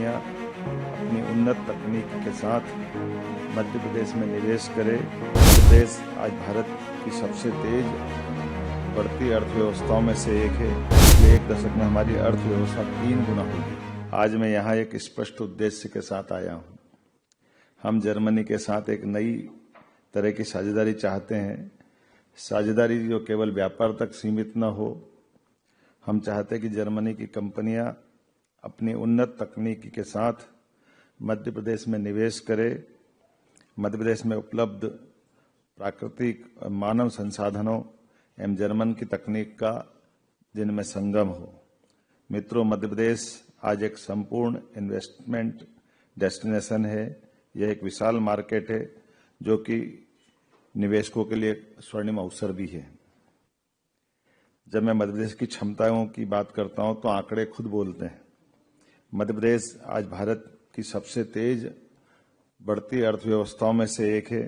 कंपनियां अपनी उन्नत तकनीक के साथ मध्य प्रदेश में निवेश करें। मध्य प्रदेश आज भारत की सबसे तेज बढ़ती अर्थव्यवस्थाओं में से एक है। पिछले एक दशक में हमारी अर्थव्यवस्था 3 गुना हुई। आज मैं यहाँ एक स्पष्ट उद्देश्य के साथ आया हूँ। हम जर्मनी के साथ एक नई तरह की साझेदारी चाहते हैं। साझेदारी जो केवल व्यापार तक सीमित न हो। हम चाहते हैं कि जर्मनी की कंपनियां अपनी उन्नत तकनीकी के साथ मध्य प्रदेश में निवेश करें। मध्य प्रदेश में उपलब्ध प्राकृतिक मानव संसाधनों एवं जर्मन की तकनीक का जिनमें संगम हो। मित्रों, मध्य प्रदेश आज एक संपूर्ण इन्वेस्टमेंट डेस्टिनेशन है। यह एक विशाल मार्केट है जो कि निवेशकों के लिए स्वर्णिम अवसर भी है। जब मैं मध्य प्रदेश की क्षमताओं की बात करता हूं तो आंकड़े खुद बोलते हैं। मध्य प्रदेश आज भारत की सबसे तेज बढ़ती अर्थव्यवस्थाओं में से एक है।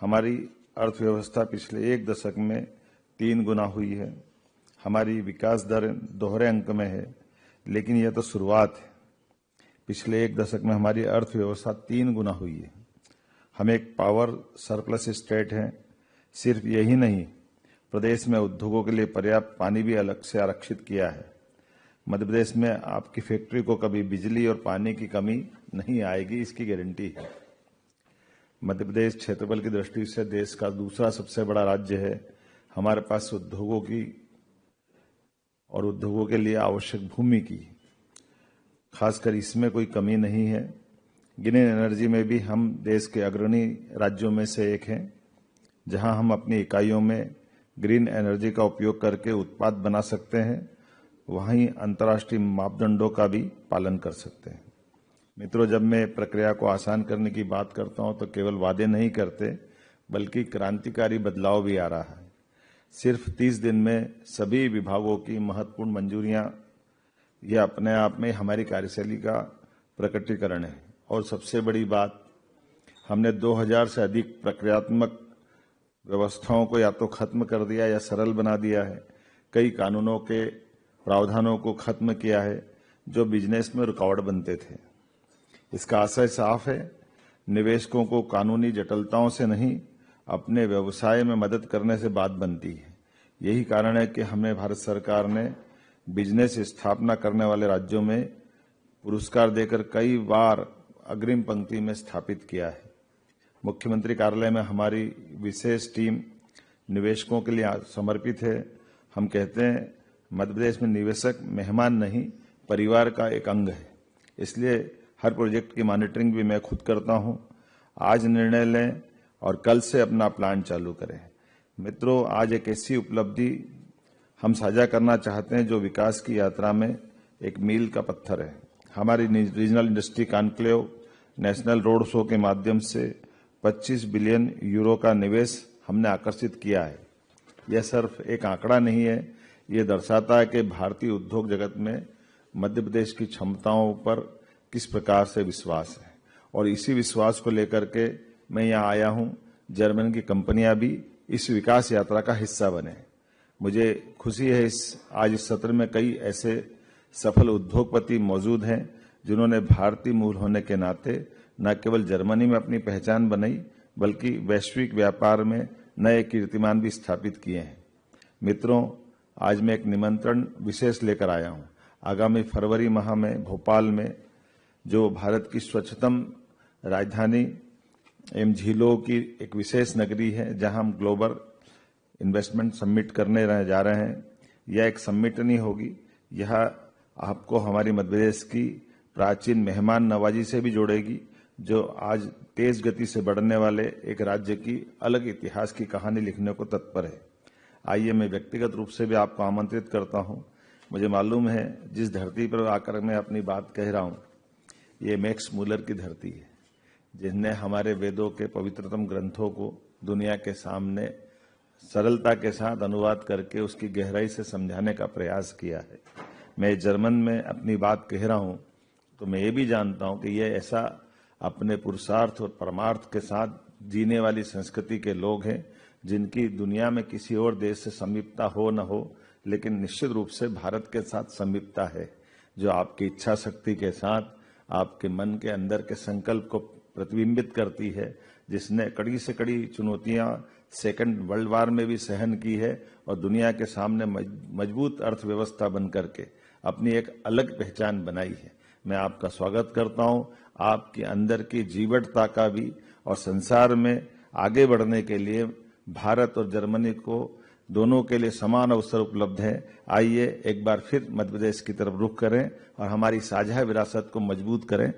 हमारी अर्थव्यवस्था पिछले एक दशक में 3 गुना हुई है। हमारी विकास दर दोहरे अंक में है, लेकिन यह तो शुरुआत है। पिछले एक दशक में हमारी अर्थव्यवस्था 3 गुना हुई है। हम एक पावर सरप्लस स्टेट हैं। सिर्फ यही नहीं, प्रदेश में उद्योगों के लिए पर्याप्त पानी भी अलग से आरक्षित किया है। मध्य प्रदेश में आपकी फैक्ट्री को कभी बिजली और पानी की कमी नहीं आएगी, इसकी गारंटी है। मध्य प्रदेश क्षेत्रफल की दृष्टि से देश का दूसरा सबसे बड़ा राज्य है। हमारे पास उद्योगों की और उद्योगों के लिए आवश्यक भूमि की खासकर इसमें कोई कमी नहीं है। ग्रीन एनर्जी में भी हम देश के अग्रणी राज्यों में से एक हैं, जहां हम अपनी इकाइयों में ग्रीन एनर्जी का उपयोग करके उत्पाद बना सकते हैं, वहीं अंतर्राष्ट्रीय मापदंडों का भी पालन कर सकते हैं। मित्रों, जब मैं प्रक्रिया को आसान करने की बात करता हूं तो केवल वादे नहीं करते, बल्कि क्रांतिकारी बदलाव भी आ रहा है। सिर्फ 30 दिन में सभी विभागों की महत्वपूर्ण मंजूरियां, यह अपने आप में हमारी कार्यशैली का प्रकटीकरण है। और सबसे बड़ी बात, हमने 2000 से अधिक प्रक्रियात्मक व्यवस्थाओं को या तो खत्म कर दिया या सरल बना दिया है। कई कानूनों के प्रावधानों को खत्म किया है जो बिजनेस में रुकावट बनते थे। इसका आशय साफ है, निवेशकों को कानूनी जटिलताओं से नहीं, अपने व्यवसाय में मदद करने से बात बनती है। यही कारण है कि हमें भारत सरकार ने बिजनेस स्थापना करने वाले राज्यों में पुरस्कार देकर कई बार अग्रिम पंक्ति में स्थापित किया है। मुख्यमंत्री कार्यालय में हमारी विशेष टीम निवेशकों के लिए समर्पित है। हम कहते हैं, मध्य प्रदेश में निवेशक मेहमान नहीं, परिवार का एक अंग है। इसलिए हर प्रोजेक्ट की मॉनिटरिंग भी मैं खुद करता हूं। आज निर्णय लें और कल से अपना प्लान चालू करें। मित्रों, आज एक ऐसी उपलब्धि हम साझा करना चाहते हैं जो विकास की यात्रा में एक मील का पत्थर है। हमारी regional industry conclave national road show के माध्यम से 25 बिलियन यूरो का निवेश हमने आकर्षित किया है। यह सिर्फ एक आंकड़ा नहीं है, ये दर्शाता है कि भारतीय उद्योग जगत में मध्य प्रदेश की क्षमताओं पर किस प्रकार से विश्वास है। और इसी विश्वास को लेकर के मैं यहाँ आया हूँ। जर्मन की कंपनियां भी इस विकास यात्रा का हिस्सा बने। मुझे खुशी है आज इस सत्र में कई ऐसे सफल उद्योगपति मौजूद हैं जिन्होंने भारतीय मूल होने के नाते न केवल जर्मनी में अपनी पहचान बनाई, बल्कि वैश्विक व्यापार में नए कीर्तिमान भी स्थापित किए हैं। मित्रों, आज मैं एक निमंत्रण विशेष लेकर आया हूं। आगामी फरवरी माह में भोपाल में, जो भारत की स्वच्छतम राजधानी एवं झीलों की एक विशेष नगरी है, जहां हम ग्लोबल इन्वेस्टमेंट समिट करने जा रहे हैं। यह एक समिट नहीं होगी, यह आपको हमारी मध्य प्रदेश की प्राचीन मेहमान नवाजी से भी जोड़ेगी, जो आज तेज गति से बढ़ने वाले एक राज्य की अलग इतिहास की कहानी लिखने को तत्पर है। आइए, मैं व्यक्तिगत रूप से भी आपको आमंत्रित करता हूं। मुझे मालूम है जिस धरती पर आकर मैं अपनी बात कह रहा हूं, ये मैक्स मूलर की धरती है, जिसने हमारे वेदों के पवित्रतम ग्रंथों को दुनिया के सामने सरलता के साथ अनुवाद करके उसकी गहराई से समझाने का प्रयास किया है। मैं जर्मन में अपनी बात कह रहा हूं तो मैं ये भी जानता हूं कि ये ऐसा अपने पुरुषार्थ और परमार्थ के साथ जीने वाली संस्कृति के लोग हैं, जिनकी दुनिया में किसी और देश से समीपता हो न हो, लेकिन निश्चित रूप से भारत के साथ समीपता है, जो आपकी इच्छा शक्ति के साथ आपके मन के अंदर के संकल्प को प्रतिबिंबित करती है, जिसने कड़ी से कड़ी चुनौतियां सेकंड वर्ल्ड वार में भी सहन की है और दुनिया के सामने मजबूत अर्थव्यवस्था बन करके अपनी एक अलग पहचान बनाई है। मैं आपका स्वागत करता हूं। आपके अंदर की जीवटता का भी और संसार में आगे बढ़ने के लिए भारत और जर्मनी को दोनों के लिए समान अवसर उपलब्ध है। आइए एक बार फिर मध्य प्रदेश की तरफ रुख करें और हमारी साझा विरासत को मजबूत करें।